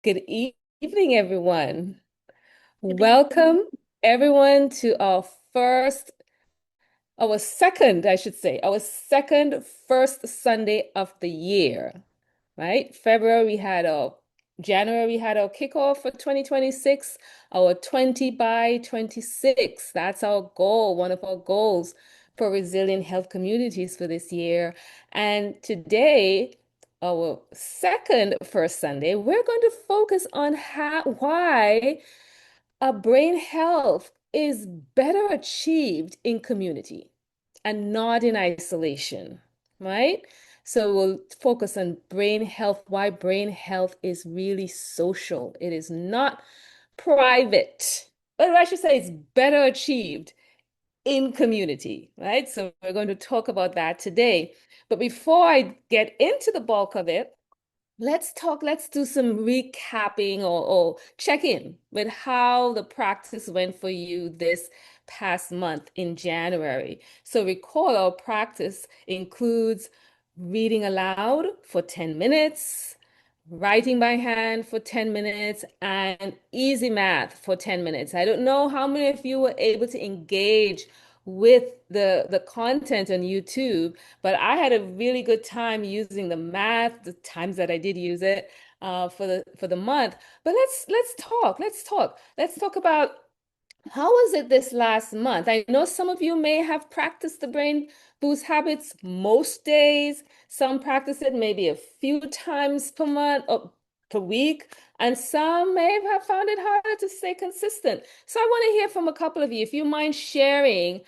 Good evening, everyone. Welcome, everyone, to I should say, our second first Sunday of the year, right? January, we had our kickoff for 2026, our 20 by 26. That's our goal, one of our goals for resilient health communities for this year. And today, our second first Sunday, we're going to focus on why brain health is better achieved in community and not in isolation, right? So we'll focus on brain health, why brain health is really social. It is not private, but I should say it's better achieved in community, right? So we're going to talk about that today. But before I get into the bulk of it, let's do some recapping or check in with how the practice went for you this past month in January. So recall our practice includes reading aloud for 10 minutes, writing by hand for 10 minutes, and easy math for 10 minutes. I don't know how many of you were able to engage with the content on YouTube, but I had a really good time using the math, the times that I did use it for the month. But let's talk about how was it this last month? I know some of you may have practiced the brain boost habits most days. Some practice it maybe a few times per month or per week, and some may have found it harder to stay consistent. So I want to hear from a couple of you. If you mind sharing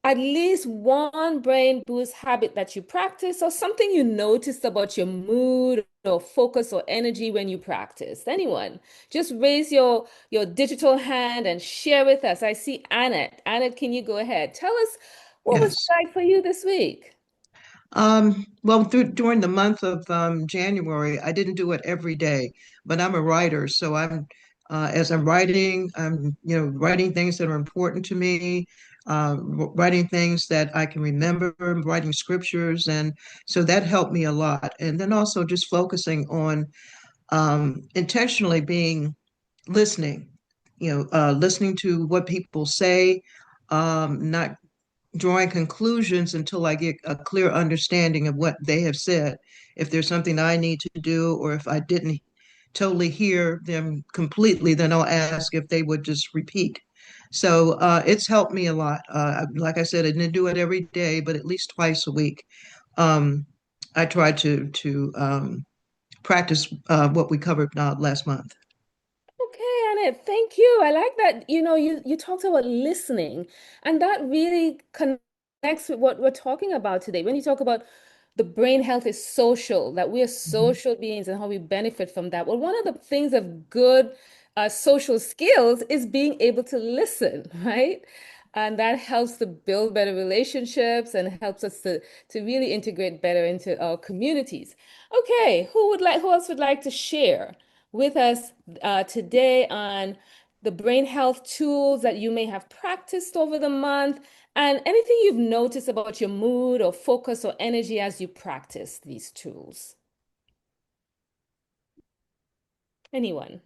at least one brain boost habit that you practice or something you noticed about your mood or focus or energy when you practice. Anyone, just raise your digital hand and share with us. I see Annette. Annette, can you go ahead? Tell us what was Yes. it like for you this week? Well, during the month of January, I didn't do it every day, but I'm a writer, so as I'm writing, I'm writing things that are important to me, writing things that I can remember, writing scriptures, and so that helped me a lot. And then also just focusing on intentionally being listening, listening to what people say, not drawing conclusions until I get a clear understanding of what they have said. If there's something I need to do, or if I didn't totally hear them completely, then I'll ask if they would just repeat. So it's helped me a lot. Like I said, I didn't do it every day, but at least twice a week. Um, I tried to practice what we covered last month. Okay, Annette, thank you. I like that, you talked about listening, and that really connects with what we're talking about today. When you talk about the brain health is social, that we are Mhm. social beings and how we benefit from that. Well, one of the things of good social skills is being able to listen, right? And that helps to build better relationships and helps us to really integrate better into our communities. Okay, who else would like to share with us today on the brain health tools that you may have practiced over the month and anything you've noticed about your mood or focus or energy as you practice these tools? Anyone?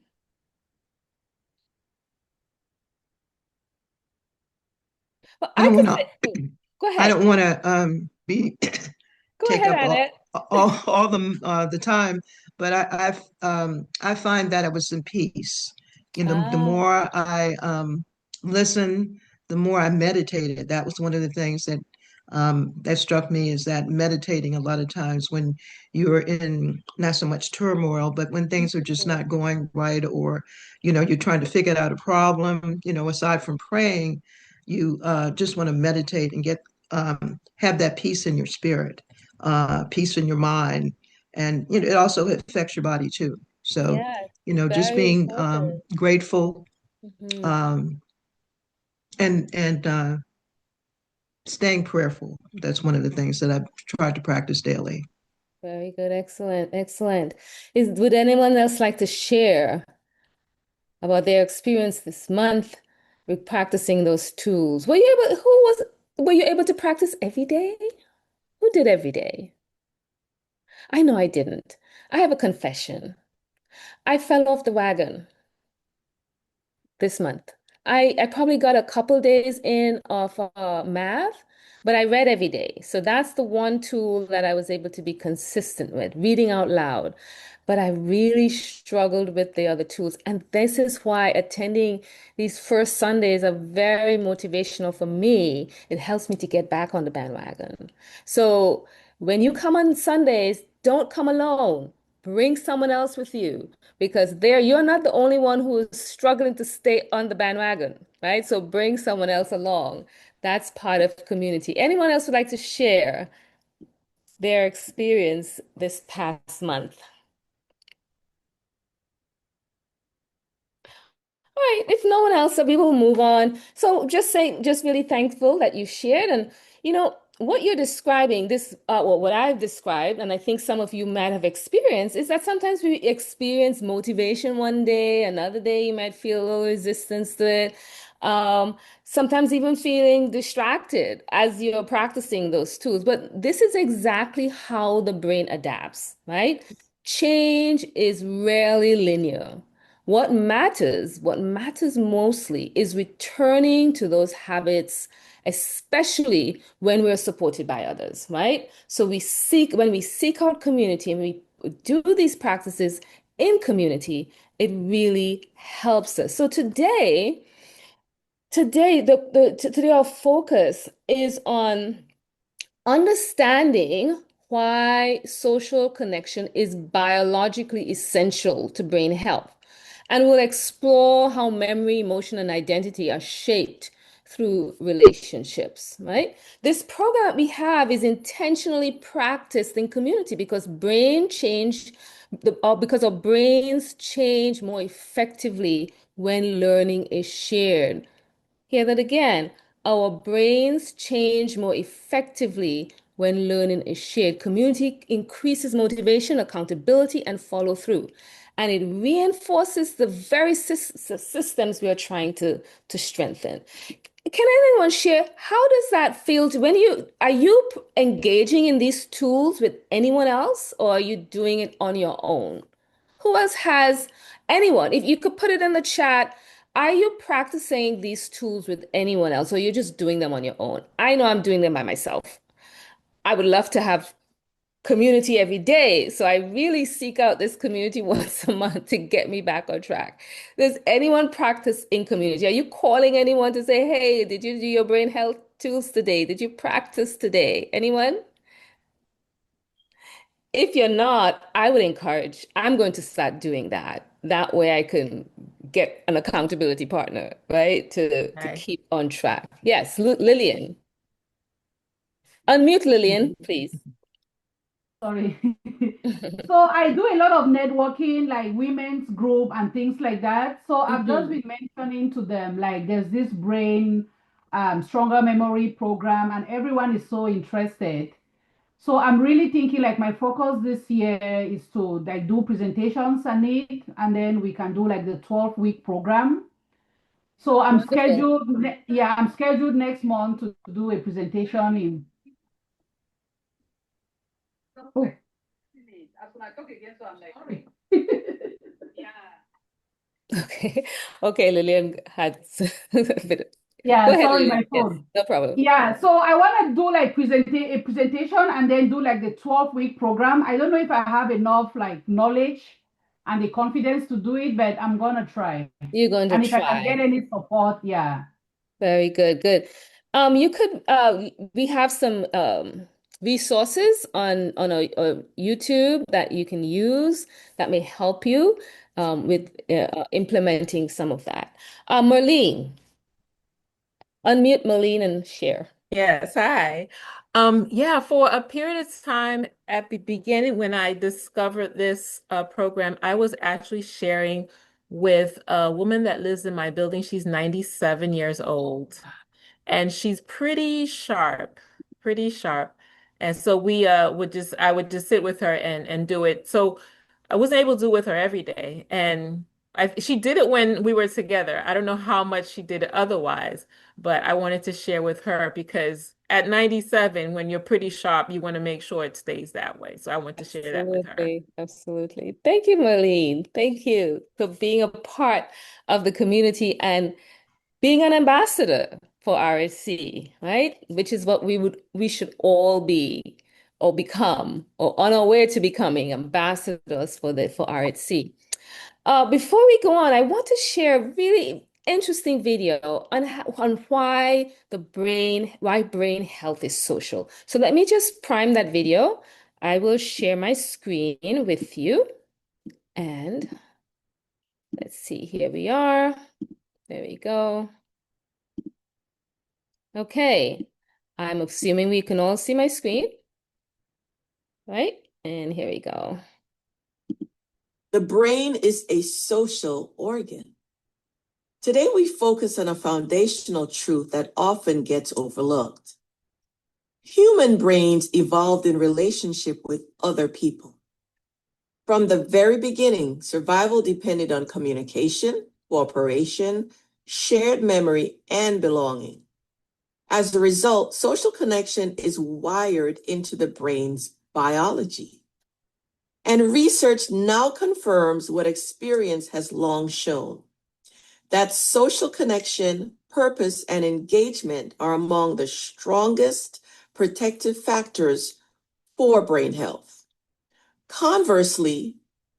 Well, I I don't could want say, to. go I ahead. don't want to be Go take ahead, up Annette. all the time, but I find that I was in peace. The Ah, more I listen, the more I meditated. That was one of the things that struck me is that meditating a lot of times when you're in not so much turmoil, but when things are just not going right, or you're trying to figure out a problem. Aside from praying, you just want to meditate and get have that peace in your spirit, peace in your mind, and it also affects your body too. So, yes, just very being important. grateful, Mhm. um, and staying prayerful. That's one of the things that I've tried to practice daily. Very good. Excellent. Excellent. Would anyone else like to share about their experience this month with practicing those tools? Were you able to practice every day? Who did every day? I know I didn't. I have a confession. I fell off the wagon this month. I probably got a couple days in of math, but I read every day. So that's the one tool that I was able to be consistent with, reading out loud. But I really struggled with the other tools. And this is why attending these first Sundays are very motivational for me. It helps me to get back on the bandwagon. So when you come on Sundays, don't come alone. Bring someone else with you because there you're not the only one who is struggling to stay on the bandwagon, right? So bring someone else along. That's part of community. Anyone else would like to share their experience this past month? All right, if no one else, we will move on. So just really thankful that you shared. And what you're describing, well, what I've described, and I think some of you might have experienced, is that sometimes we experience motivation one day, another day you might feel a little resistance to it. Sometimes even feeling distracted as you're practicing those tools. But this is exactly how the brain adapts, right? Change is rarely linear. What matters mostly is returning to those habits, especially when we're supported by others, right? So when we seek out community and we do these practices in community, it really helps us. So today our focus is on understanding why social connection is biologically essential to brain health. And we'll explore how memory, emotion, and identity are shaped through relationships, right? This program that we have is intentionally practiced in community because our brains change more effectively when learning is shared. Hear that again. Our brains change more effectively when learning is shared. Community increases motivation, accountability, and follow through. And it reinforces the very systems we are trying to strengthen. Can anyone share how does that feel when are you engaging in these tools with anyone else or are you doing it on your own? Who else has anyone? If you could put it in the chat, are you practicing these tools with anyone else or you're just doing them on your own? I know I'm doing them by myself. I would love to have community every day. So I really seek out this community once a month to get me back on track. Does anyone practice in community? Are you calling anyone to say, hey, did you do your brain health tools today? Did you practice today? Anyone? If you're not, I would encourage, I'm going to start doing that. That way I can get an accountability partner, right? To Hi. keep on track. Yes, Lillian. Unmute Lillian, please. Sorry. So I do a lot of networking, like women's group and things like that. So I've just Mhm. been mentioning to them, like there's this brain stronger memory program, and everyone is so interested. So I'm really thinking like my focus this year is to like do presentations on it, and then we can do like the 12-week program. So Wonderful. I'm scheduled next month to do a presentation in. Oh, as when I talk again, so I'm like, sorry. Okay. Okay, Lillian had a bit. Go Yeah, ahead, sorry, Lillian. my Yes, phone. no problem. Yeah, so I want to do like a presentation and then do like the 12-week program. I don't know if I have enough like knowledge and the confidence to do it, but I'm gonna try. You're going to And if I can get try. any support, yeah. Very good, good. You could we have some resources on a YouTube that you can use that may help you with implementing some of that. Marlene, unmute Marlene and share. Yes, hi. Yeah, for a period of time at the beginning when I discovered this program, I was actually sharing with a woman that lives in my building. She's 97 years old and she's pretty sharp, pretty sharp. And so we I would just sit with her and do it. So I wasn't able to do it with her every day. And she did it when we were together. I don't know how much she did it otherwise, but I wanted to share with her because at 97, when you're pretty sharp, you want to make sure it stays that way. So I want to share that with her. Absolutely. Absolutely. Thank you, Marlene. Thank you for being a part of the community and being an ambassador for RSC, right? Which is what we should all be or become or on our way to becoming ambassadors for RSC. Before we go on, I want to share a really interesting video on why brain health is social. So let me just prime that video. I will share my screen with you. And let's see, here we are. There we go. Okay. I'm assuming we can all see my screen, right? And here we go. The brain is a social organ. Today, we focus on a foundational truth that often gets overlooked. Human brains evolved in relationship with other people. From the very beginning, survival depended on communication, cooperation, shared memory, and belonging. As a result, social connection is wired into the brain's biology. And research now confirms what experience has long shown, that social connection, purpose, and engagement are among the strongest protective factors for brain health. Conversely,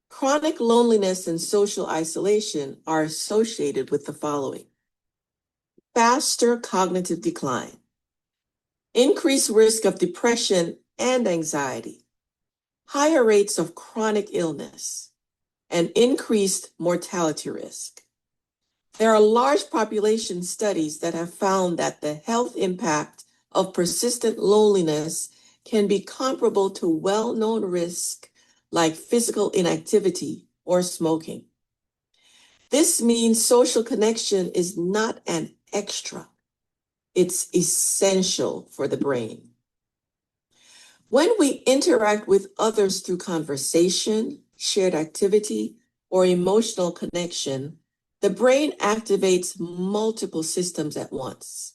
chronic loneliness and social isolation are associated with the following: faster cognitive decline, increased risk of depression and anxiety, higher rates of chronic illness, and increased mortality risk. There are large population studies that have found that the health impact of persistent loneliness can be comparable to well-known risks like physical inactivity or smoking. This means social connection is not an extra, it's essential for the brain. When we interact with others through conversation, shared activity, or emotional connection, the brain activates multiple systems at once,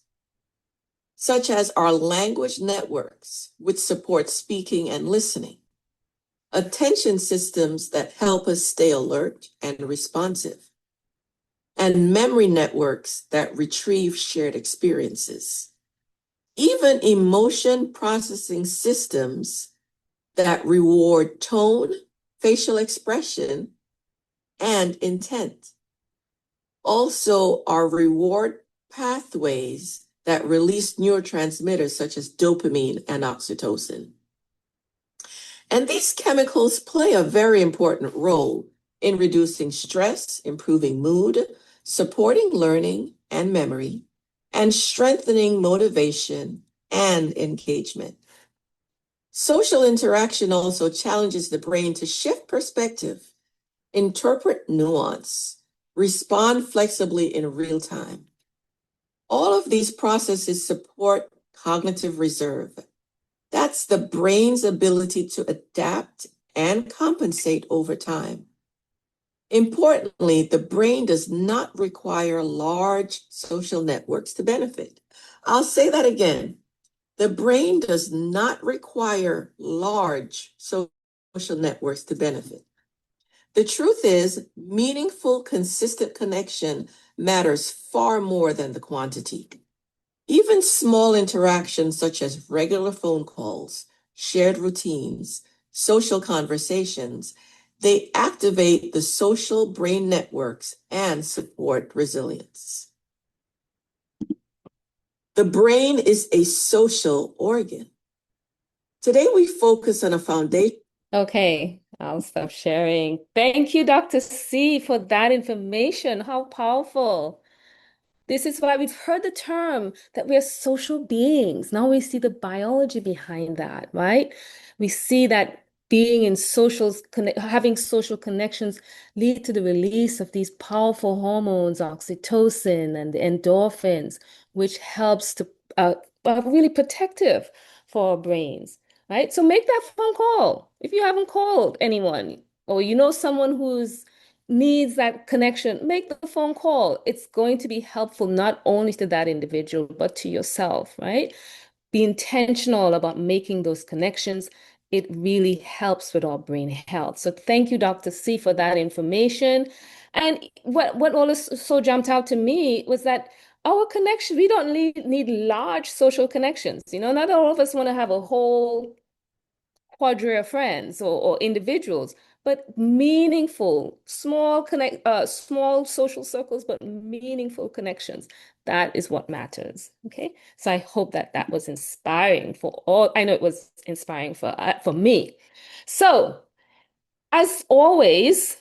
such as our language networks, which support speaking and listening, attention systems that help us stay alert and responsive, and memory networks that retrieve shared experiences. Even emotion processing systems that reward tone, facial expression, and intent. Also, are reward pathways that release neurotransmitters such as dopamine and oxytocin. And these chemicals play a very important role in reducing stress, improving mood, supporting learning and memory, and strengthening motivation and engagement. Social interaction also challenges the brain to shift perspective, interpret nuance, respond flexibly in real time. All of these processes support cognitive reserve. That's the brain's ability to adapt and compensate over time. Importantly, the brain does not require large social networks to benefit. I'll say that again. The brain does not require large social networks to benefit. The truth is, meaningful, consistent connection matters far more than the quantity. Even small interactions such as regular phone calls, shared routines, social conversations, they activate the social brain networks and support resilience. The brain is a social organ. Today, we focus on a foundation. Okay, I'll stop sharing. Thank you, Dr. C, for that information. How powerful. This is why we've heard the term that we are social beings. Now we see the biology behind that, right? We see that being in having social connections lead to the release of these powerful hormones, oxytocin and the endorphins, which helps to are really protective for our brains, right? So make that phone call if you haven't called anyone or you know someone who's needs that connection, make the phone call. It's going to be helpful not only to that individual, but to yourself, right? be intentional about making those connections, it really helps with our brain health. So thank you, Dr. C, for that information. And what also jumped out to me was that our connection, we don't need large social connections. Not all of us want to have a whole quadre of friends or individuals, but meaningful, small social circles, but meaningful connections. That is what matters. Okay. So I hope that that was inspiring for all. I know it was inspiring for me. So as always,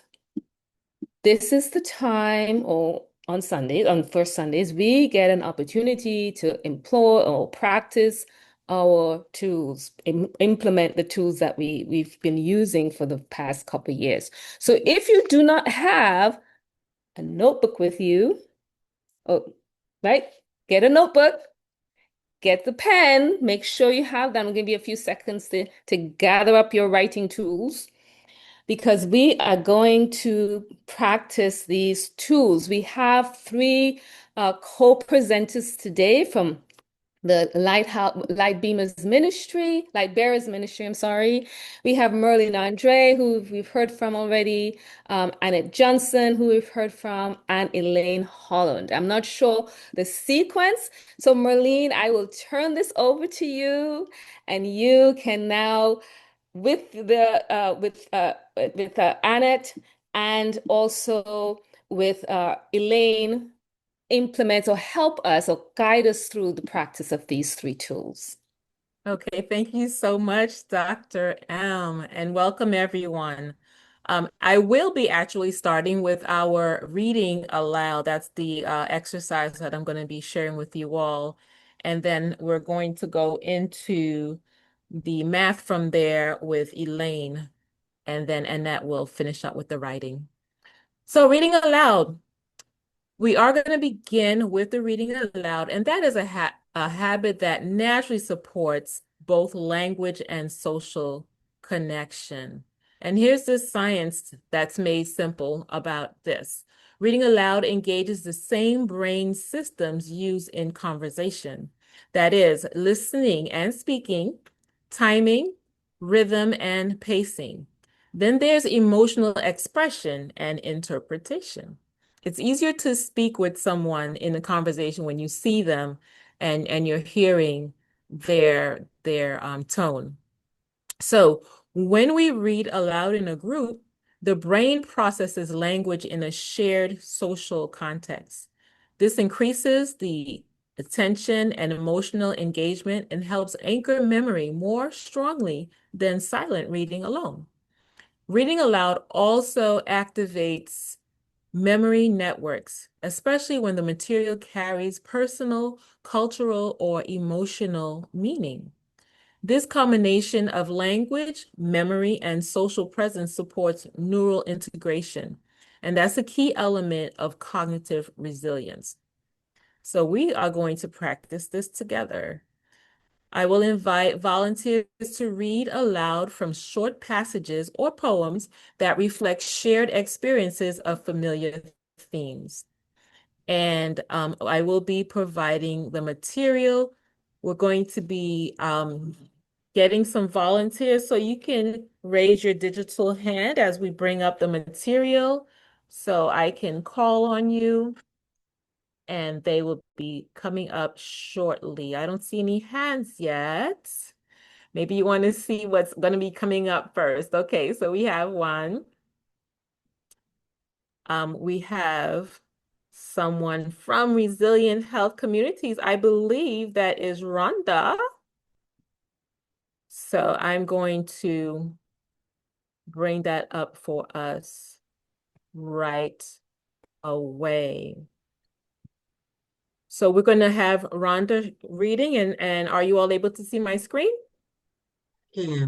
this is the time, or on Sundays, on first Sundays, we get an opportunity to employ or practice our tools, implement the tools that we've been using for the past couple of years. So if you do not have a notebook with you, oh, right, get a notebook, get the pen, make sure you have that. I'm going to give you a few seconds to gather up your writing tools because we are going to practice these tools. We have three co-presenters today from the Light Beamers Ministry, Light Bearers Ministry, I'm sorry. We have Merlin Andre, who we've heard from already, Annette Johnson, who we've heard from, and Elaine Holland. I'm not sure the sequence. So Merlin, I will turn this over to you, and you can now with Annette and also with Elaine implement or help us or guide us through the practice of these three tools. Okay, thank you so much, Dr. M, and welcome everyone. I will be actually starting with our reading aloud. That's the exercise that I'm going to be sharing with you all. And then we're going to go into the math from there with Elaine, and then Annette will finish up with the writing. So reading aloud. We are going to begin with the reading aloud, and that is a habit that naturally supports both language and social connection. And here's the science that's made simple about this. Reading aloud engages the same brain systems used in conversation. That is, listening and speaking, timing, rhythm, and pacing. Then there's emotional expression and interpretation. It's easier to speak with someone in a conversation when you see them and you're hearing their tone. So when we read aloud in a group, the brain processes language in a shared social context. This increases the attention and emotional engagement and helps anchor memory more strongly than silent reading alone. Reading aloud also activates memory networks, especially when the material carries personal, cultural, or emotional meaning. This combination of language, memory, and social presence supports neural integration, and that's a key element of cognitive resilience. So we are going to practice this together. I will invite volunteers to read aloud from short passages or poems that reflect shared experiences of familiar themes. And I will be providing the material. We're going to be getting some volunteers, so you can raise your digital hand as we bring up the material so I can call on you and they will be coming up shortly. I don't see any hands yet. Maybe you want to see what's going to be coming up first. Okay, so we have one. We have someone from Resilient Health Communities. I believe that is Rhonda. So I'm going to bring that up for us right away. So we're going to have Rhonda reading, and are you all able to see my screen? Yeah.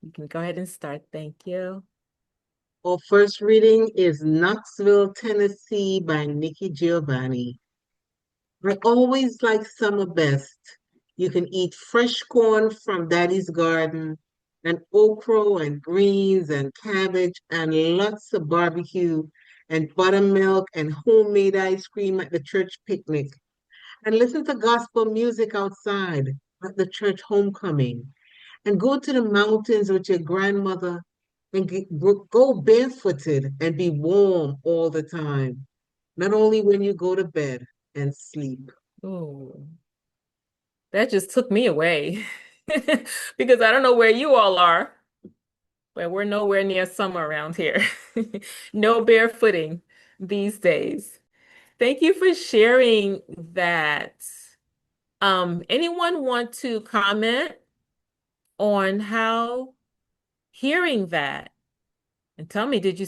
You can go ahead and start. Thank you. Our first reading is Knoxville, Tennessee by Nikki Giovanni. I always like summer best. You can eat fresh corn from Daddy's garden, and okra and greens and cabbage and lots of barbecue and buttermilk and homemade ice cream at the church picnic. and listen to gospel music outside at the church homecoming, and go to the mountains with your grandmother and go barefooted and be warm all the time, not only when you go to bed and sleep. Oh, that just took me away because I don't know where you all are, but we're nowhere near summer around here. No barefooting these days. Thank you for sharing that. Anyone want to comment on how hearing that and tell me, did you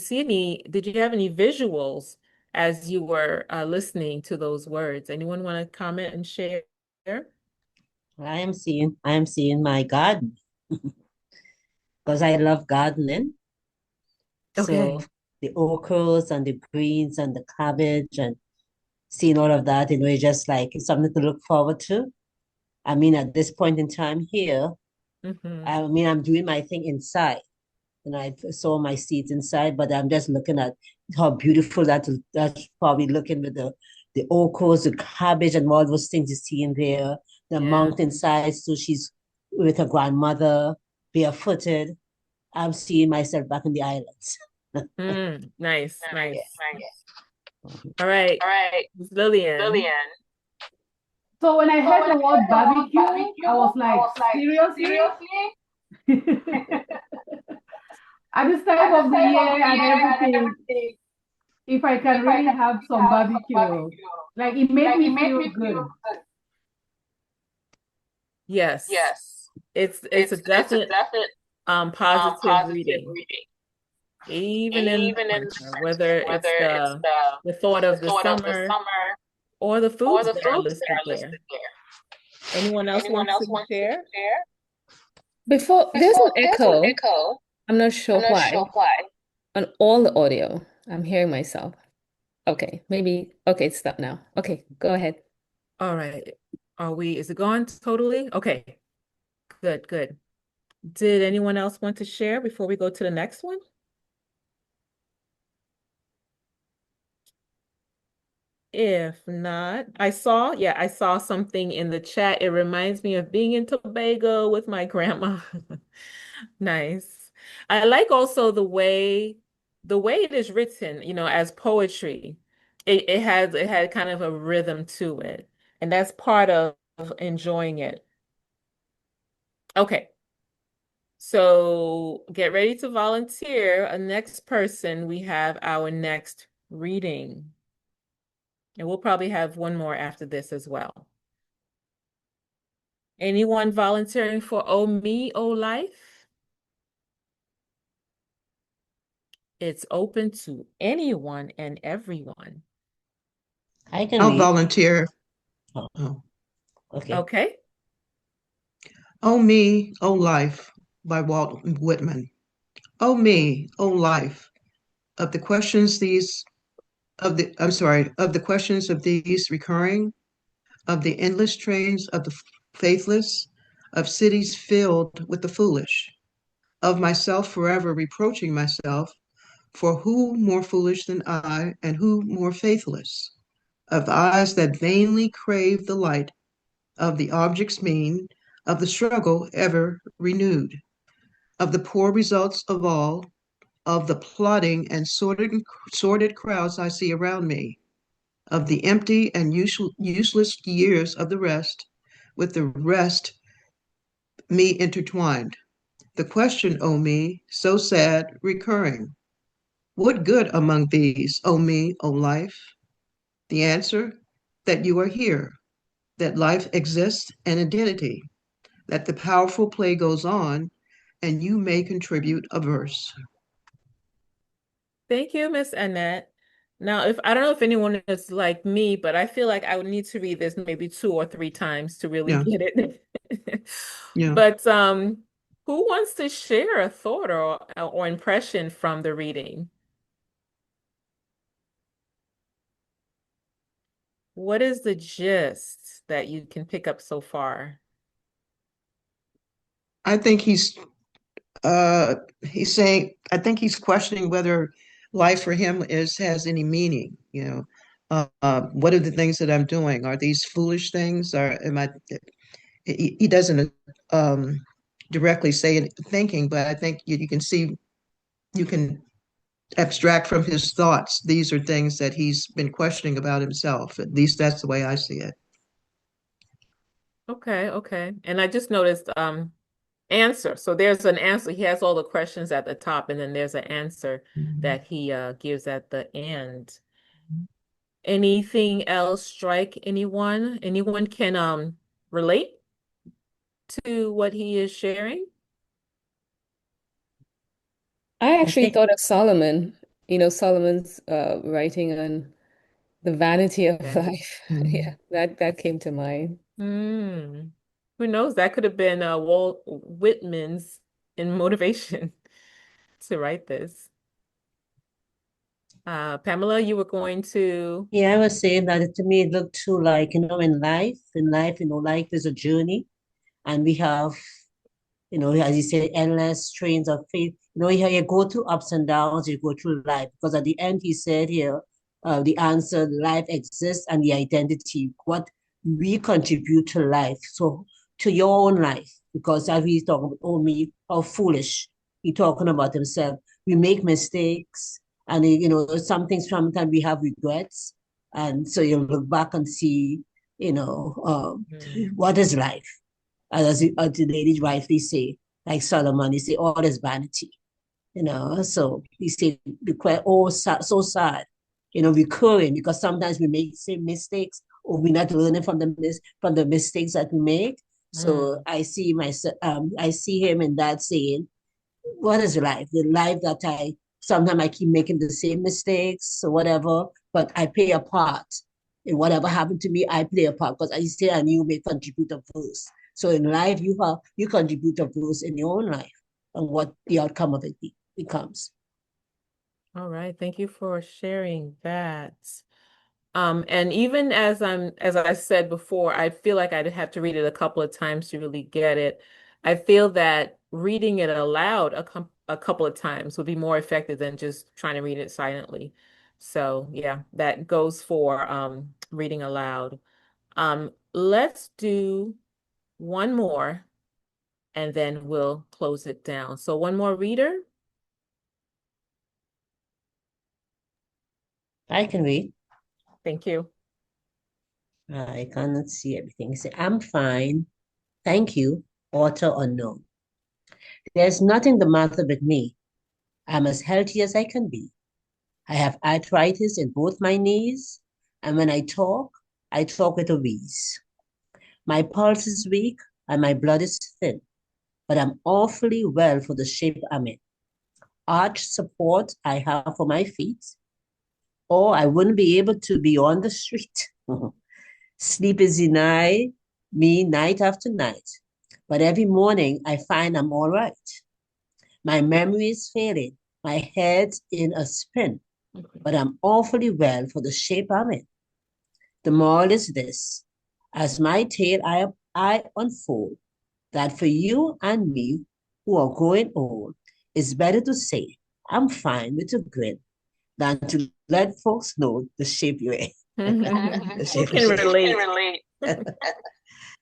have any visuals as you were listening to those words? Anyone want to comment and share? I am seeing my garden because I love gardening. Okay. So the okras and the greens and the cabbage and seeing all of that, it's just like it's something to look forward to. I mean, at this point in time here, Hmm. I mean, I'm doing my thing inside. And I saw my seeds inside, but I'm just looking at how beautiful that's probably looking with the okras, the cabbage, and all those things you see in there. The Yeah. mountainside. So she's with her grandmother, barefooted. I'm seeing myself back in the islands. Nice, Yeah. nice. All right, Ms. Lillian. So when I heard the word barbecue, I was like, seriously? At this time of the year and everything, if I can really have some barbecue, like it made me feel good. Yes, it's a definite positive reading, even in the winter, whether it's the thought of the summer or the foods that are listed there. Anyone else want to share? Before, there's an echo. I'm not sure why. On all the audio, I'm hearing myself. Okay, maybe. Okay, stop now. Okay, go ahead. All right. Is it gone totally? Okay, good, good. Did anyone else want to share before we go to the next one? If not, I saw something in the chat. It reminds me of being in Tobago with my grandma. Nice. I like also the way it is written, as poetry. It had kind of a rhythm to it. And that's part of enjoying it. Okay. So get ready to volunteer. A next person, we have our next reading. And we'll probably have one more after this as well. Anyone volunteering for Oh Me, Oh Life? It's open to anyone and everyone. I can I'll read. volunteer. Oh, Oh. okay. Okay. Oh Me, Oh Life by Walt Whitman. Oh me, oh life, of the questions these of the questions of these recurring, of the endless trains of the faithless, of cities filled with the foolish, of myself forever reproaching myself, for who more foolish than I, and who more faithless? Of eyes that vainly crave the light, of the object's mean, of the struggle ever renewed, of the poor results of all, of the plodding and sordid crowds I see around me, of the empty and useless years of the rest, with the rest me intertwined. The question, O me, so sad, recurring, what good among these, O me, O life? The answer, that you are here, that life exists an identity, that the powerful play goes on, and you may contribute a verse. Thank you, Miss Annette. Now, if I don't know if anyone is like me, but I feel like I would need to read this maybe 2 or 3 times to really Yeah, get it. yeah. But who wants to share a thought or impression from the reading? What is the gist that you can pick up so far? I think he's saying I think he's questioning whether life for him is has any meaning, What are the things that I'm doing? Are these foolish things? Or am I? He doesn't um, directly say it thinking, but I think you can see, you can abstract from his thoughts. These are things that he's been questioning about himself. At least that's the way I see it. Okay, okay. And I just noticed answer. So there's an answer. He has all the questions at the top, and then there's an answer Mhm. that he gives at the end. Anything else strike anyone? Anyone can relate to what he is sharing? I I actually think, thought of Solomon, Solomon's writing on the vanity of Okay. life. Mhm. Yeah, that came to mind. Hmm. Who knows? That could have been Walt Whitman's in motivation to write this. Pamela, you were going to. yeah, I was saying that to me, it looked too like, in life, life is a journey, and we have, as you say, endless trains of faith. You go through ups and downs, you go through life. Because at the end, he said here, the answer, life exists and the identity, what we contribute to life. So to your own life, because as he's talking about, oh, me, how foolish. He talking about himself. We make mistakes, and some things sometimes we have regrets. And so you look back and see, Hmm. what is life? And as the lady rightly say, like Solomon, he say, all is vanity, So he said, oh, so sad, recurring, because sometimes we make same mistakes, or we're not learning from the mistakes that we make. So Hmm. I see him in that saying, what is life? The life that sometimes I keep making the same mistakes or whatever, but I play a part in whatever happened to me. I play a part because I say and you may contribute a verse. So in life, you contribute a verse in your own life and what the outcome of it becomes. All right. Thank you for sharing that. And even as I said before, I feel like I'd have to read it a couple of times to really get it. I feel that reading it aloud a couple of times would be more effective than just trying to read it silently. So yeah, that goes for reading aloud. Let's do one more and then we'll close it down. So one more reader. I can read. Thank you. I cannot see everything. Say, I'm fine. Thank you. Author unknown. There's nothing the matter with me. I'm as healthy as I can be. I have arthritis in both my knees, and when I talk with a wheeze. My pulse is weak and my blood is thin, but I'm awfully well for the shape I'm in. Arch support I have for my feet, or I wouldn't be able to be on the street. Sleep is denied me night after night, but every morning I find I'm all right. My memory is failing, my head's in a spin, but I'm awfully well for the shape I'm in. The moral is this: as my tale I unfold, that for you and me who are growing old, it's better to say, I'm fine with a grin than to let folks know the shape you're in. The Who shape can you're in. relate?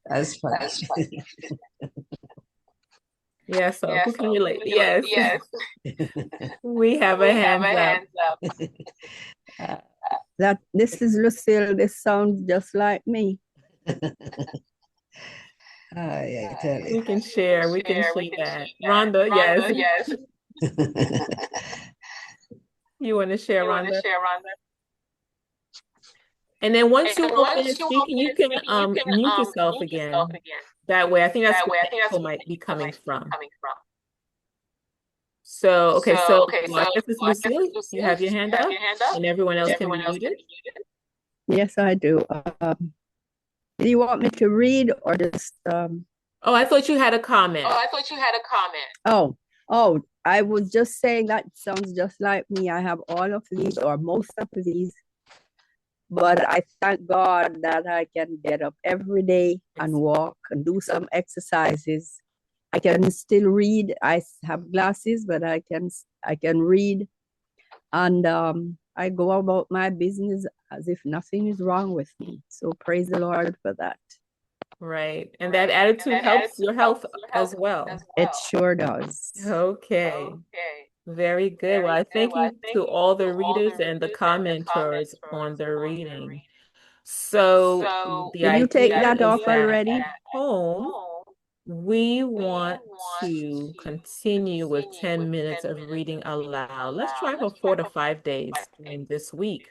That's funny. Yeah, so who can relate? Yes. We have a hands up. Uh, That this is Lucille. This sounds just like me. I tell you. We can share. We can see that. Rhonda, yes. You want to share, Rhonda? And then once you all finish speaking, you can mute yourself again. That way, I think that's where the echo might be coming from. So, okay, so well, I guess it's Lucille. You have your hand up, and everyone else can be muted. Yes, I do. Do you want me to read or just Oh, I thought you had a comment. Oh, I was just saying that sounds just like me. I have all of these or most of these, but I thank God that I can get up every day and walk and do some exercises. I can still read. I have glasses, but I can read. And I I go about my business as if nothing is wrong with me. So praise the Lord for that. Right. And that attitude helps your health as well. It sure does. Okay. Very good. Well, I thank you to all the readers and the commenters on the reading. So the Did you take idea that is off that already? at home, we want to continue with 10 minutes of reading aloud. Let's try for 4 to 5 days during this week.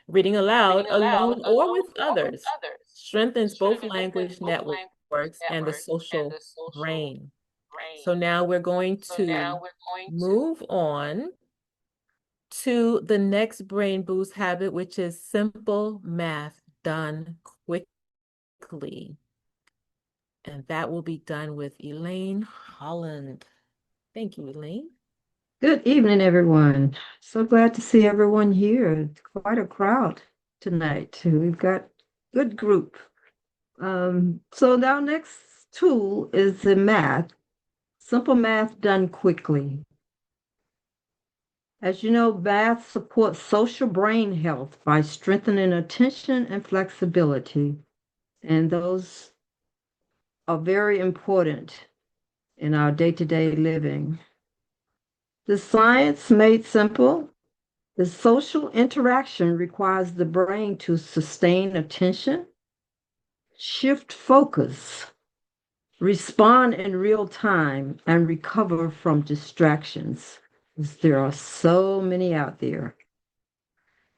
Reading aloud, alone or with others, strengthens both language networks and the social brain. So now we're going to move on to the next brain boost habit, which is simple math done quickly. And that will be done with Elaine Holland. Thank you, Elaine. Good evening, everyone. So glad to see everyone here. It's quite a crowd tonight. We've got good group. So our next tool is the math, simple math done quickly. As you know, math supports social brain health by strengthening attention and flexibility. And those are very important in our day-to-day living. The science made simple. The social interaction requires the brain to sustain attention, shift focus, respond in real time, and recover from distractions. There are so many out there.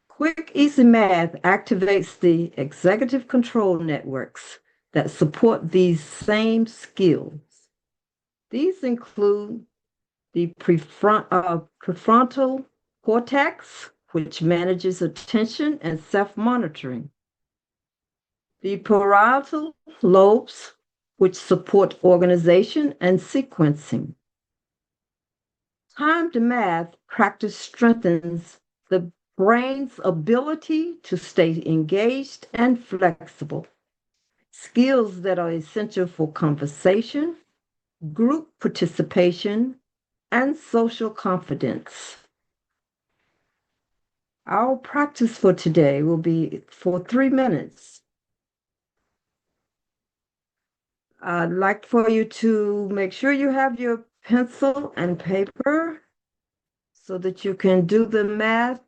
Quick, easy math activates the executive control networks that support these same skills. These include the prefrontal cortex, which manages attention and self-monitoring. The parietal lobes, which support organization and sequencing. Timed math practice strengthens the brain's ability to stay engaged and flexible. Skills that are essential for conversation, group participation, and social confidence. Our practice for today will be for 3 minutes. I'd like for you to make sure you have your pencil and paper so that you can do the math,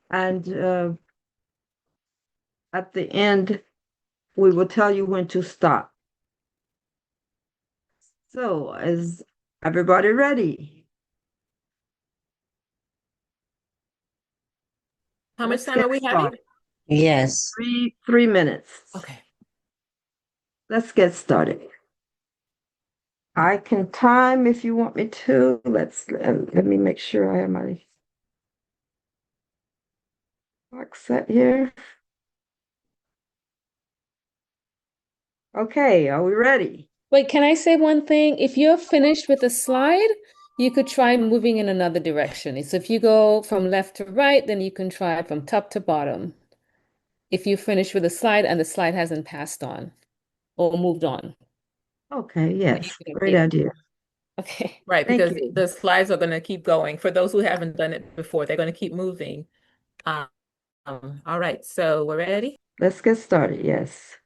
and at the end, we will tell you when to stop. So, is everybody ready? How much time are we having? Yes. 3 minutes. Okay. Let's get started. I can time if you want me to. Let me make sure I have my clock set here. Okay, are we ready? Wait, can I say one thing? If you're finished with a slide, you could try moving in another direction. So if you go from left to right, then you can try from top to bottom. If you finish with a slide and the slide hasn't passed on or moved on. Okay, yes, can great repeat it. idea. Okay. Right, Thank because you. the slides are going to keep going. For those who haven't done it before, they're going to keep moving. All right, so we're ready? Let's get started, yes.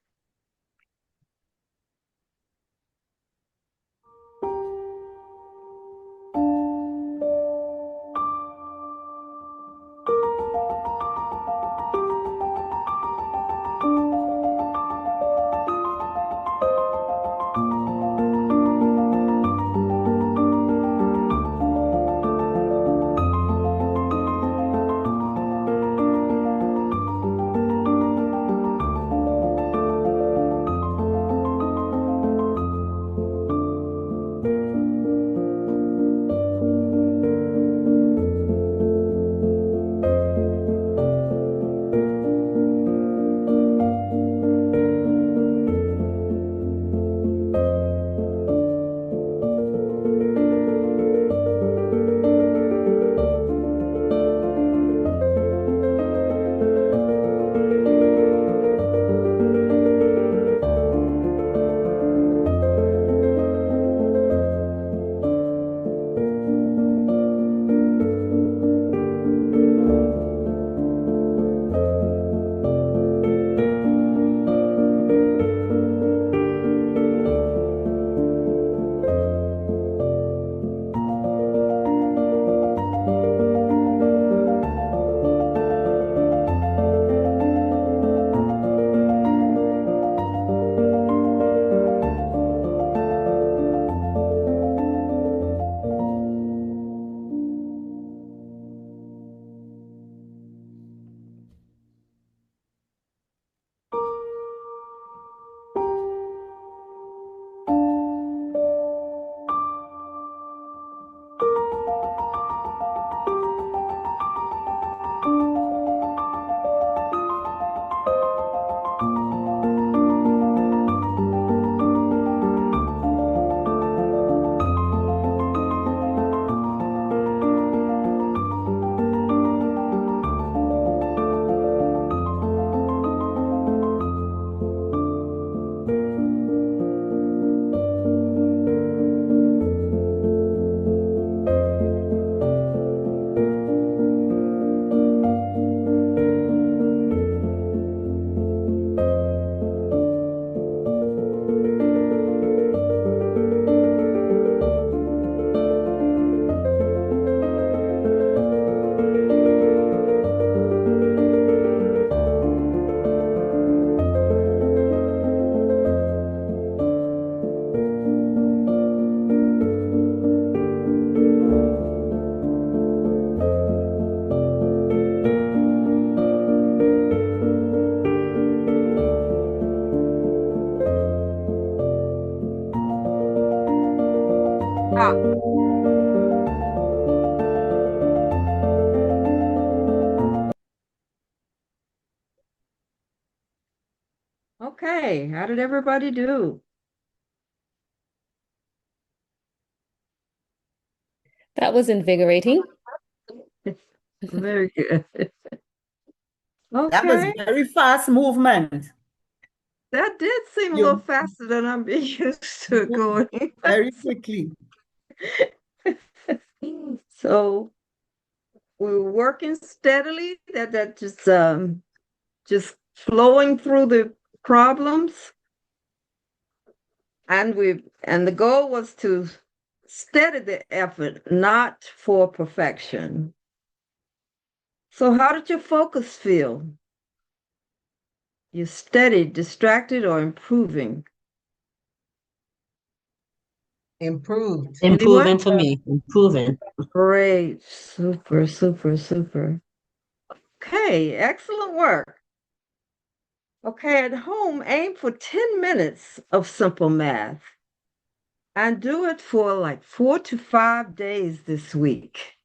Okay, how did everybody do? That was invigorating. Very good. That was Okay, very fast movement. that did seem a little You faster than I'm used to moved going. very quickly. So we're working steadily, that just flowing through the problems. And the goal was to steady the effort, not for perfection. So how did your focus feel? You steady, distracted, or improving? Improved. Anyone? Improving for me, improving. Great. Super, super, super. Okay, excellent work. Okay, at home, aim for 10 minutes of simple math and do it for like 4 to 5 days this week.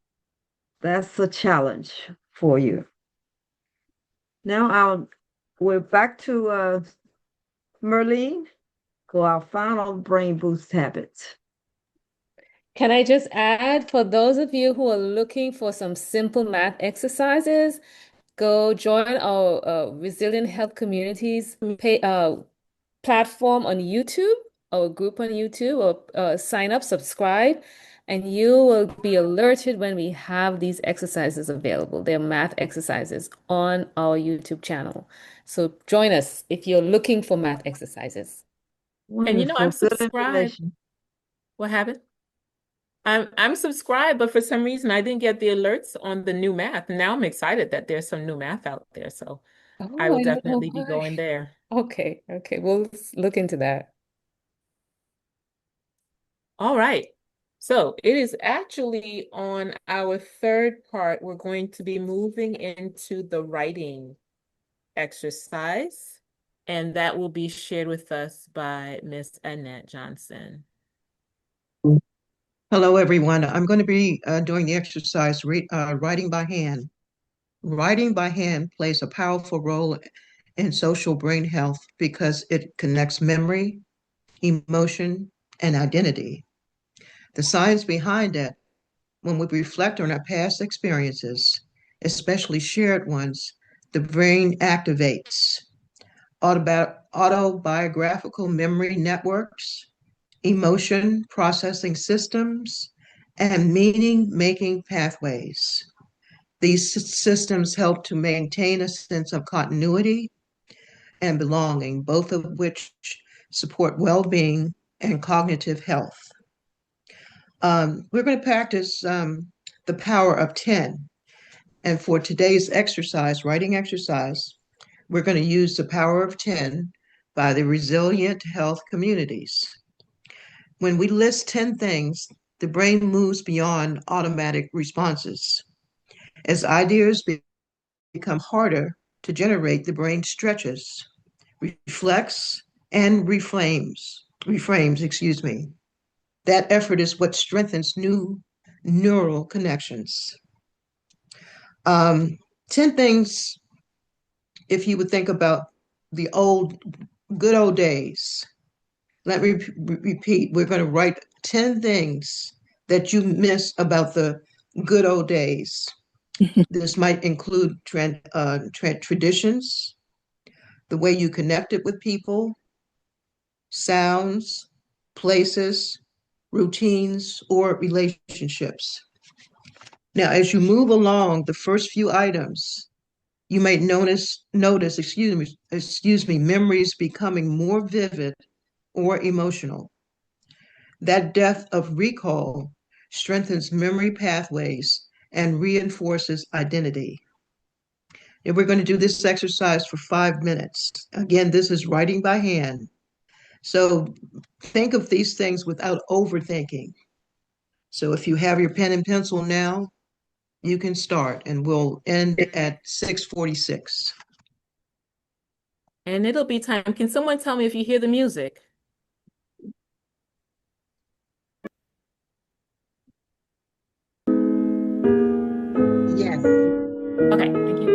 That's a challenge for you. Now we're back to Merlene for our final brain boost habits. Can I just add, for those of you who are looking for some simple math exercises, go join our Resilient Health Communities platform on YouTube, our group on YouTube, or sign up, subscribe, and you will be alerted when we have these exercises available. They're math exercises on our YouTube channel. So join us if you're looking for math exercises. And I'm Wonderful, good subscribed. information. What happened? I'm subscribed, but for some reason I didn't get the alerts on the new math. Now I'm excited that there's some new math out there. So I Oh, will I don't know definitely be why. going there. Okay, okay, we'll look into that. All right. So it is actually on our third part. We're going to be moving into the writing exercise, and that will be shared with us by Miss Annette Johnson. Hello, everyone. I'm going to be doing the exercise writing by hand. Writing by hand plays a powerful role in social brain health because it connects memory, emotion, and identity. The science behind it, when we reflect on our past experiences, especially shared ones, the brain activates autobiographical memory networks, emotion processing systems, and meaning making pathways. These systems help to maintain a sense of continuity and belonging, both of which support well being and cognitive health. We're going to practice the power of 10. And for today's exercise, writing exercise, we're going to use the power of 10 by the Resilient Health Communities. When we list 10 things, the brain moves beyond automatic responses. As ideas become harder to generate, the brain stretches, reflects, and reframes, excuse me. That effort is what strengthens new neural connections. 10 things, if you would think about the good old days. Let me repeat, we're going to write 10 things that you miss about the good old days. This might include traditions, the way you connected with people, sounds, places, routines, or relationships. Now, as you move along the first few items, you may notice, excuse me, memories becoming more vivid or emotional. That depth of recall strengthens memory pathways and reinforces identity. And we're going to do this exercise for 5 minutes. Again, this is writing by hand. So think of these things without overthinking. So if you have your pen and pencil now, you can start and we'll end at 6:46. And it'll be time. Can someone tell me if you hear the music? Yes. Okay, thank you.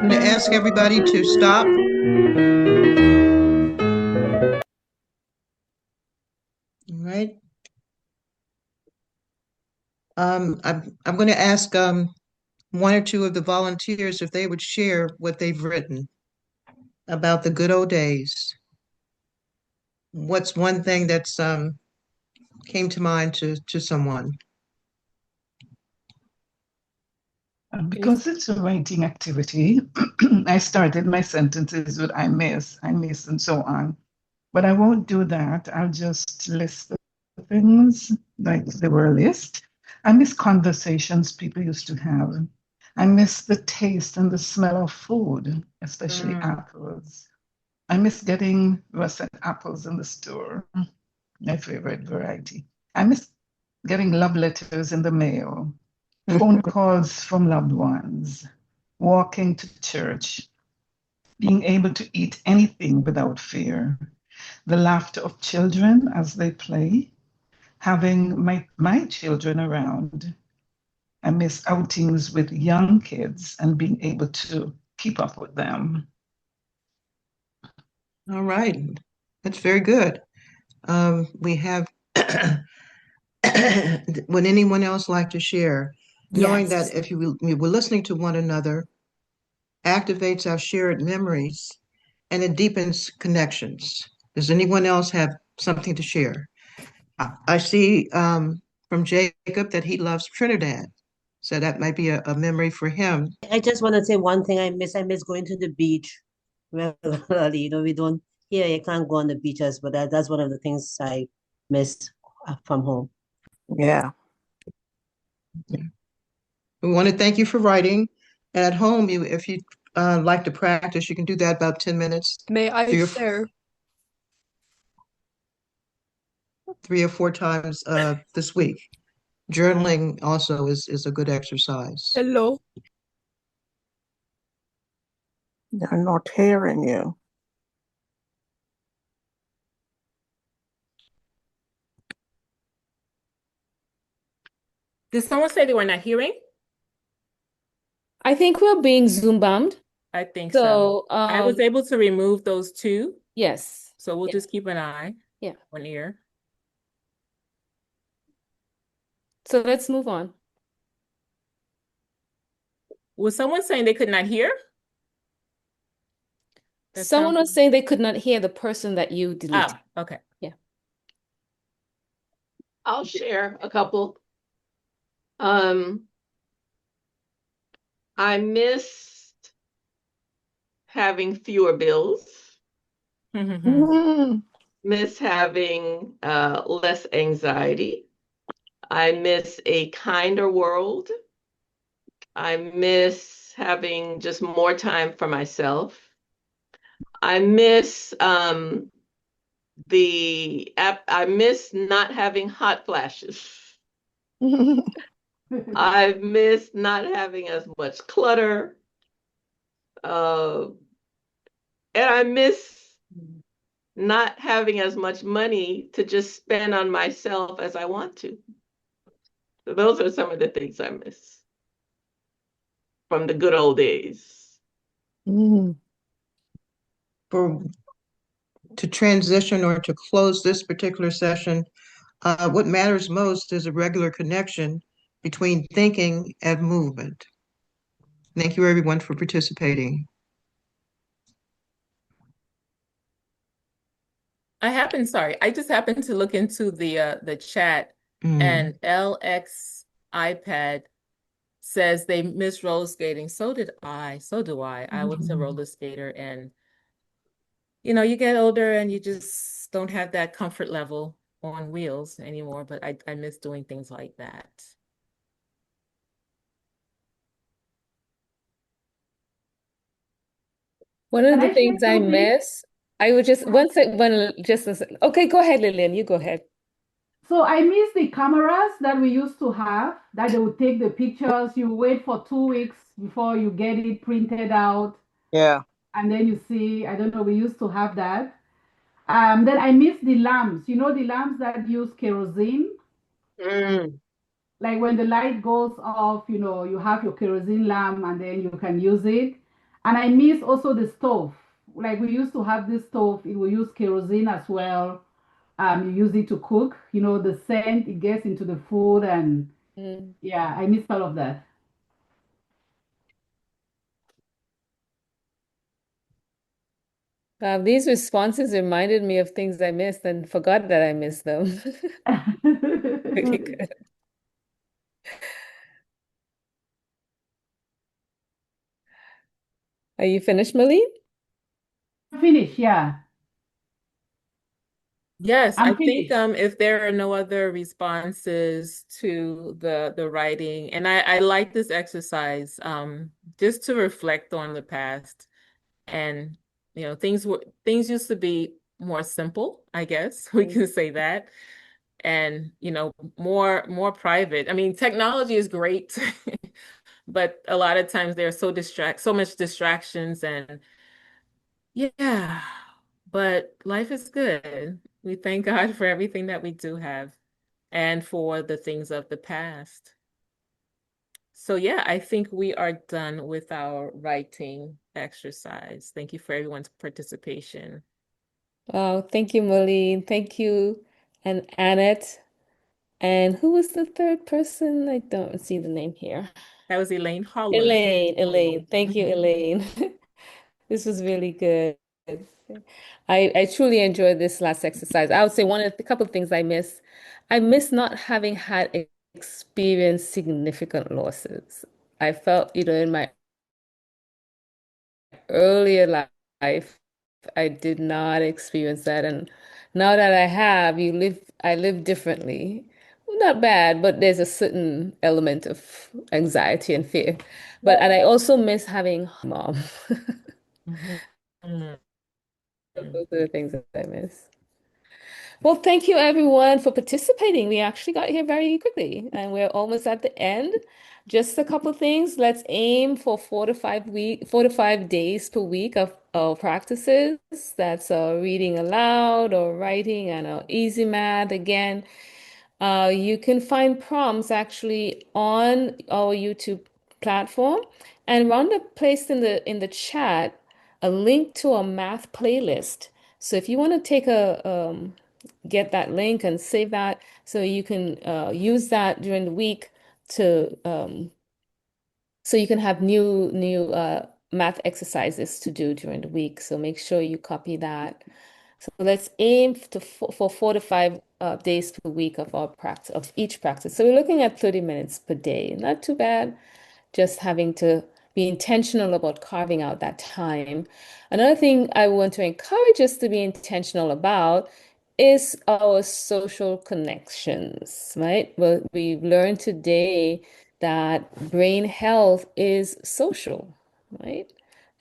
I'm going to ask everybody to stop. All right. I'm going to ask one or two of the volunteers if they would share what they've written about the good old days. What's one thing that's came to mind to someone? Because it's a writing activity, I started my sentences with I miss, and so on. But I won't do that. I'll just list the things like they were a list. I miss conversations people used to have. I miss the taste and the smell of food, especially apples. I miss getting russet apples in the store, my favorite variety. I miss getting love letters in the mail, phone calls from loved ones, walking to church, being able to eat anything without fear, the laughter of children as they play, having my children around. I miss outings with young kids and being able to keep up with them. All right. That's very good. We have, would anyone else like to share? knowing that Yes. if we're listening to one another, activates our shared memories and it deepens connections. Does anyone else have something to share? I see from Jacob that he loves Trinidad. So that might be a memory for him. I just want to say one thing I miss. I miss going to the beach regularly. We don't here. You can't go on the beaches, but that's one of the things I miss from home. Yeah. We want to thank you for writing. And at home, if you like to practice, you can do that about 10 minutes, May I three or, share? 3 or 4 times this week. Journaling also is a good exercise. Hello. They're not hearing you. Did someone say they were not hearing? I think we're being Zoom bombed. I think So, so. I was able to remove those two, yes. so we'll Yeah. just keep an eye, Yeah. one ear. So let's move on. Was someone saying they could not hear? That Someone sounds. was saying they could not hear the person that you deleted. Oh, okay. Yeah. I'll share a couple. I missed having fewer bills, miss having less anxiety. I miss a kinder world. I miss having just more time for myself. I miss I miss not having hot flashes. I miss not having as much clutter. Uh, and I miss not having as much money to just spend on myself as I want to. So those are some of the things I miss from the good old days. For to transition or to close this particular session, what matters most is a regular connection between thinking and movement. Thank you, everyone, for participating. I just happened to look into the chat, and LX iPad says they miss roller skating. So did I. So do I. I was a roller skater, and you get older and you just don't have that comfort level on wheels anymore, but I miss doing things like that. One of Can the I share things I something? miss, I would just one sec, one just a sec. Okay, go ahead, Lillian. You go ahead. So I miss the cameras that we used to have, that they would take the pictures. You wait for 2 weeks before you get it printed out, Yeah. and then you see, I don't know, we used to have that. Then I miss the lamps, the lamps that use kerosene. Like when the light goes off, you have your kerosene lamp and then you can use it. And I miss also the stove. Like we used to have this stove, it will use kerosene as well. You use it to cook, the scent, it gets into the food. And yeah, I miss all of that. These responses reminded me of things I missed and forgot that I missed them. Pretty good. Are you finished, Malene? Finish, yeah. Yes, I I'm think finished. if there are no other responses to the writing, and I like this exercise, just to reflect on the past, and things used to be more simple, I guess we can say that, and more private. I mean, technology is great, but a lot of times there's so much distractions, and yeah, but life is good. We thank God for everything that we do have and for the things of the past. So yeah, I think we are done with our writing exercise. Thank you for everyone's participation. Oh, thank you, Malene. Thank you, and Annette. And who was the third person? I don't see the name here. That was Elaine Holler. Elaine. Thank you, Elaine. This was really good. I truly enjoyed this last exercise. I would say one of the couple of things I miss not having had experienced significant losses. I felt, in my earlier life, I did not experience that. And now that I have, I live differently. Not bad, but there's a certain element of anxiety and fear. And I also miss having mom. Mhm. Those are the things that I miss. Well, thank you everyone for participating. We actually got here very quickly and we're almost at the end. Just a couple things. Let's aim for 4 to 5 days per week of practices. That's reading aloud or writing and easy math. Again, you can find prompts actually on our YouTube platform. And Rhonda placed in the chat a link to a math playlist. So if you want to take a get that link and save that, so you can use that during the week to so you can have new math exercises to do during the week. So make sure you copy that. So let's aim for 4 to 5 days per week of our practice of each practice. So we're looking at 30 minutes per day. Not too bad. Just having to be intentional about carving out that time. Another thing I want to encourage us to be intentional about is our social connections, right? Well, we've learned today that brain health is social, right?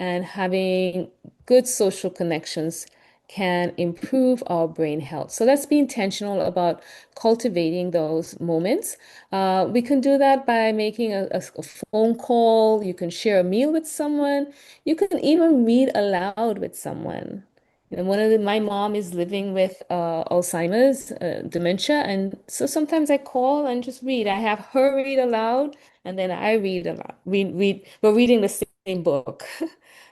And having good social connections can improve our brain health. So let's be intentional about cultivating those moments. We can do that by making a phone call. You can share a meal with someone. You can even read aloud with someone. My mom is living with Alzheimer's, dementia, and so sometimes I call and just read. I have her read aloud, and then I read aloud. We're reading the same book,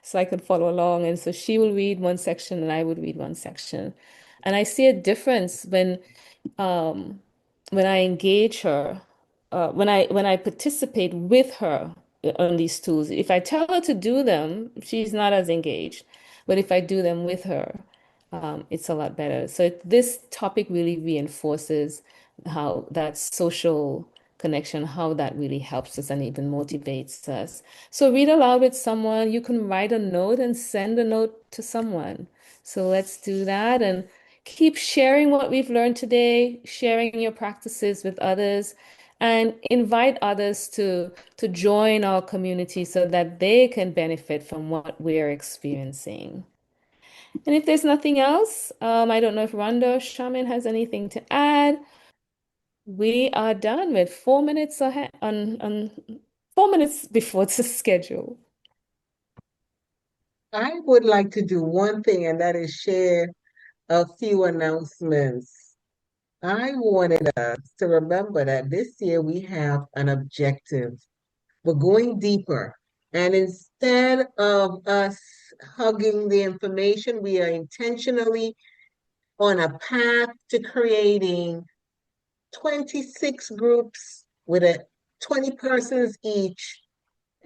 so I can follow along. And so she will read one section, and I would read one section. And I see a difference um, when I engage her, when I participate with her on these tools. If I tell her to do them, she's not as engaged. But if I do them with her, it's a lot better. So this topic really reinforces how that social connection, how that really helps us and even motivates us. So read aloud with someone. You can write a note and send a note to someone. So let's do that and keep sharing what we've learned today, sharing your practices with others, and invite others to join our community so that they can benefit from what we're experiencing. And if there's nothing else, I don't know if Rhonda or Shaman has anything to add. We are done with 4 minutes ahead on 4 minutes before the schedule. I would like to do one thing, and that is share a few announcements. I wanted us to remember that this year we have an objective. We're going deeper. And instead of us hugging the information, we are intentionally on a path to creating 26 groups with 20 persons each.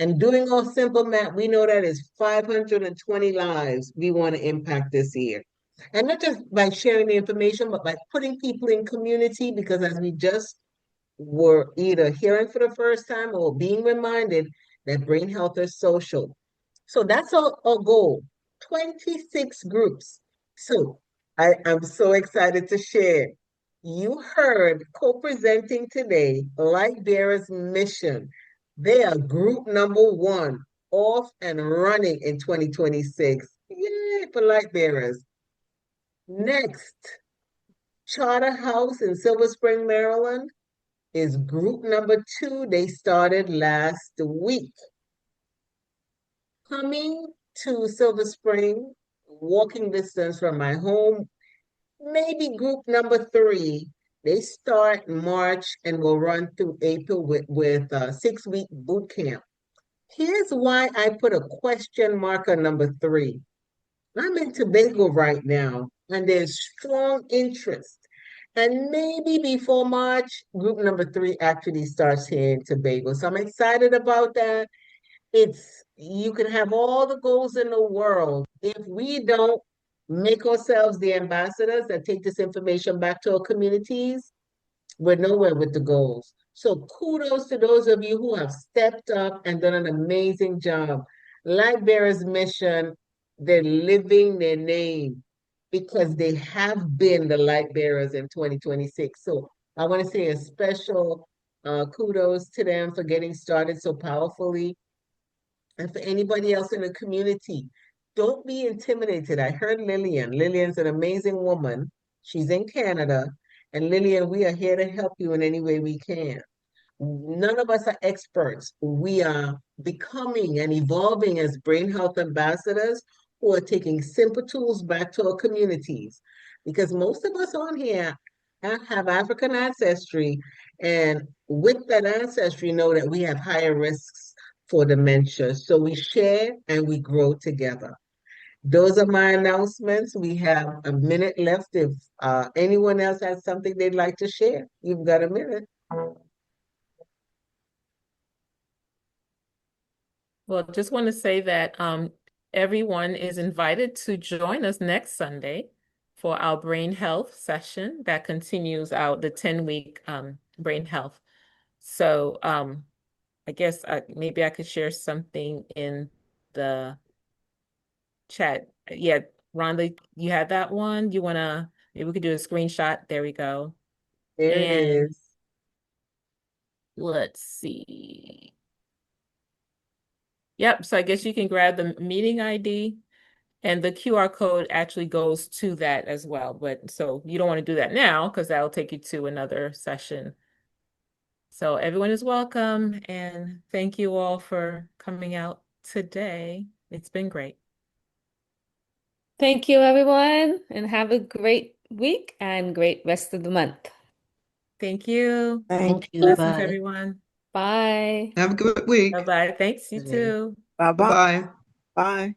And doing all simple math, we know that is 520 lives we want to impact this year. And not just by sharing the information, but by putting people in community, because as we just were either hearing for the first time or being reminded that brain health is social. So that's our goal, 26 groups. So I'm so excited to share. You heard co-presenting today, Light Bearers Mission. They are group number one, off and running in 2026. Yay for Light Bearers. Next, Charter House in Silver Spring, Maryland is group number two. They started last week. Coming to Silver Spring, walking distance from my home, maybe group number three. They start March and will run through April with a 6-week boot camp. Here's why I put a question mark on number three. I'm in Tobago right now, and there's strong interest And maybe before March, group number 3 actually starts here in Tobago. So I'm excited about that. You can have all the goals in the world. If we don't make ourselves the ambassadors that take this information back to our communities, we're nowhere with the goals. So kudos to those of you who have stepped up and done an amazing job. Light Bearers Mission, they're living their name because they have been the light bearers in 2026. So I want to say a special kudos to them for getting started so powerfully. And for anybody else in the community, don't be intimidated. I heard Lillian. Lillian's an amazing woman. She's in Canada. And Lillian, we are here to help you in any way we can. None of us are experts. We are becoming and evolving as brain health ambassadors who are taking simple tools back to our communities. Because most of us on here have African ancestry, and with that ancestry, know that we have higher risks for dementia. So we share and we grow together. Those are my announcements. We have a minute left. If anyone else has something they'd like to share, you've got a minute. Well, just want to say that everyone is invited to join us next Sunday for our brain health session that continues out the 10-week brain health. So I guess maybe I could share something in the chat. Yeah, Rhonda, you had that one. Maybe we could do a screenshot. There we go. There it And is. let's see. Yep, so I guess you can grab the meeting ID and the QR code actually goes to that as well. But so you don't want to do that now because that'll take you to another session. So everyone is welcome and thank you all for coming out today. It's been great. Thank you, everyone, and have a great week and great rest of the month. Thank you. Thank you. Blessings, Bye. everyone. Bye. Have a good week. Bye-bye. Thanks, you Bye. too. Bye bye. Bye-bye. Bye.